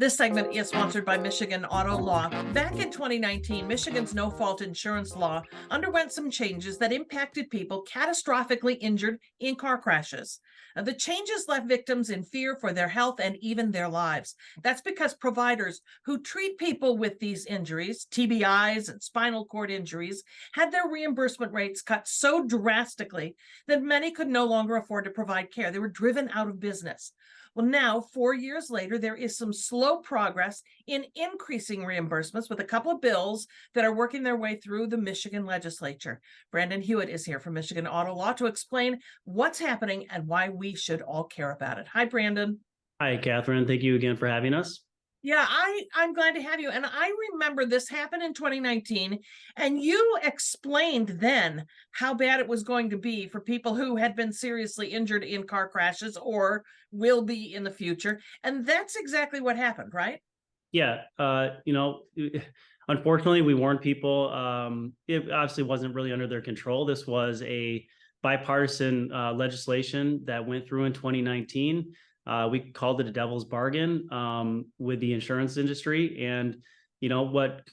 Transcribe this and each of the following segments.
This segment is sponsored by Michigan Auto Law. Back in 2019, Michigan's no-fault insurance law underwent some changes that impacted people catastrophically injured in car crashes. The changes left victims in fear for their health and even their lives. That's because providers who treat people with these injuries, TBIs and spinal cord injuries, had their reimbursement rates cut so drastically that many could no longer afford to provide care. They were driven out of business. Well, now, 4 years later, there is some slow progress in increasing reimbursements with a couple of bills that are working their way through the Michigan legislature. Brandon Hewitt is here from Michigan Auto Law to explain what's happening and why we should all care about it. Hi, Brandon. Hi, Catherine. Thank you again for having us. Yeah, I'm glad to have you. And I remember this happened in 2019, and you explained then how bad it was going to be for people who had been seriously injured in car crashes or will be in the future. And that's exactly what happened, right? Yeah, unfortunately, we warned people. It obviously wasn't really under their control. This was a bipartisan legislation that went through in 2019. We called it a devil's bargain with the insurance industry. And, what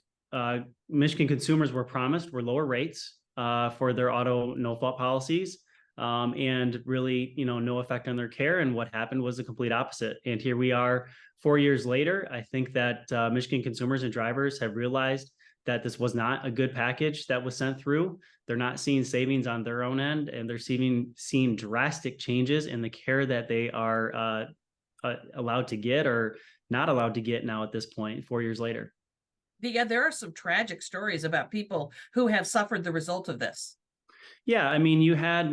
Michigan consumers were promised were lower rates for their auto no-fault policies. And really, no effect on their care. And what happened was the complete opposite. And here we are 4 years later. I think that Michigan consumers and drivers have realized that this was not a good package that was sent through. They're not seeing savings on their own end, and they're seeing drastic changes in the care that they are allowed to get or not allowed to get now at this point, 4 years later. Yeah, there are some tragic stories about people who have suffered the result of this. Yeah, I mean, you had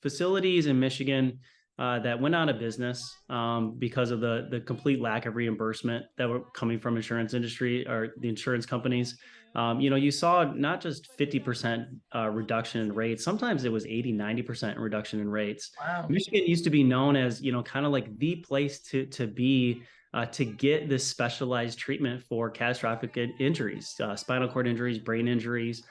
facilities in Michigan that went out of business because of the complete lack of reimbursement that were coming from insurance industry or the insurance companies. You saw not just 50% reduction in rates. Sometimes it was 80, 90% reduction in rates. Wow. Michigan used to be known as, kind of like the place to be to get this specialized treatment for catastrophic injuries, spinal cord injuries, brain injuries.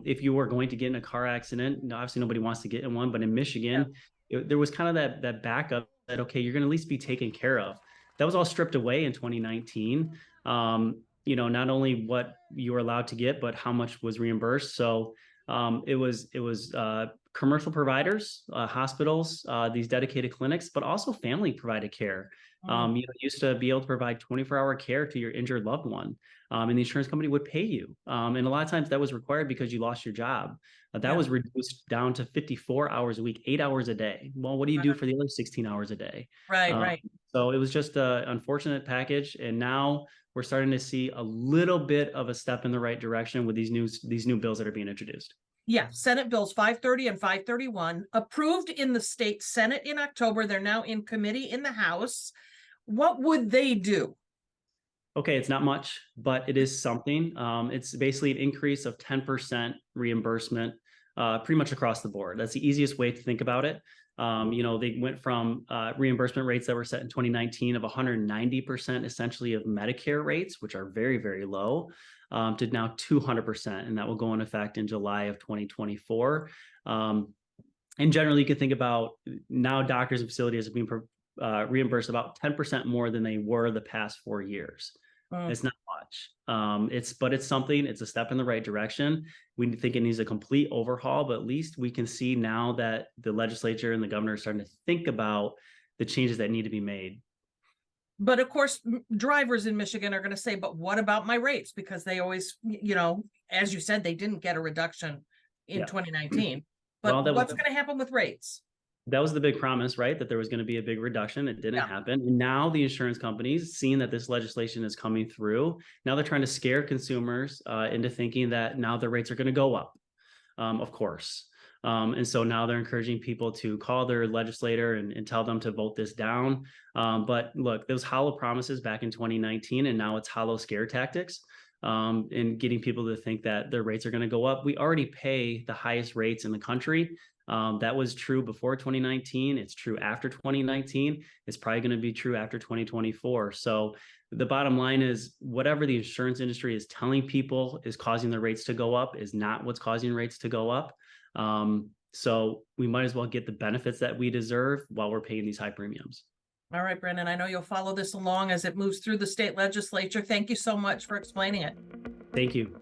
If you were going to get in a car accident, obviously nobody wants to get in one, but in Yeah. Michigan, there was kind of that backup that, okay, you're going to at least be taken care of. That was all stripped away in 2019. Not only what you were allowed to get, but how much was reimbursed. So it was commercial providers, hospitals, these dedicated clinics, but also family provided care. Mm. Used to be able to provide 24-hour care to your injured loved one, and the insurance company would pay you. And a lot of times that was required because you lost your job. That Yeah. was reduced down to 54 hours a week, 8 hours a day. Well, what do you do for the other 16 hours a day? Right, Um, right. so it was just an unfortunate package, and now we're starting to see a little bit of a step in the right direction with these new bills that are being introduced. Yeah, Senate Bills 530 and 531 approved in the state Senate in October. They're now in committee in the House. What would they do? Okay, it's not much, but it is something. It's basically an increase of 10% reimbursement, pretty much across the board. That's the easiest way to think about it. They went from reimbursement rates that were set in 2019 of 190% essentially of Medicare rates, which are very, very low, to now 200%. And that will go in effect in July of 2024. And generally, you can think about now doctors and facilities are being reimbursed about 10% more than they were the past 4 years. Mm. It's not much. But it's something. It's a step in the right direction. We think it needs a complete overhaul, but at least we can see now that the legislature and the governor are starting to think about the changes that need to be made. But of course, drivers in Michigan are going to say, but what about my rates? Because they always, as you said, they didn't get a reduction in Yeah. 2019. Well, But what's going to happen with rates? that was the big promise, right? That there was going to be a big reduction. It didn't Yeah. happen. And now the insurance companies, seeing that this legislation is coming through, now they're trying to scare consumers into thinking that now the rates are going to go up, of course. And so now they're encouraging people to call their legislator and tell them to vote this down. But look, those hollow promises back in 2019, and now it's hollow scare tactics. And getting people to think that their rates are going to go up. We already pay the highest rates in the country. That was true before 2019. It's true after 2019. It's probably going to be true after 2024. So the bottom line is whatever the insurance industry is telling people is causing the rates to go up is not what's causing rates to go up. So we might as well get the benefits that we deserve while we're paying these high premiums. All right, Brendan, I know you'll follow this along as it moves through the state legislature. Thank you so much for explaining it. Thank you.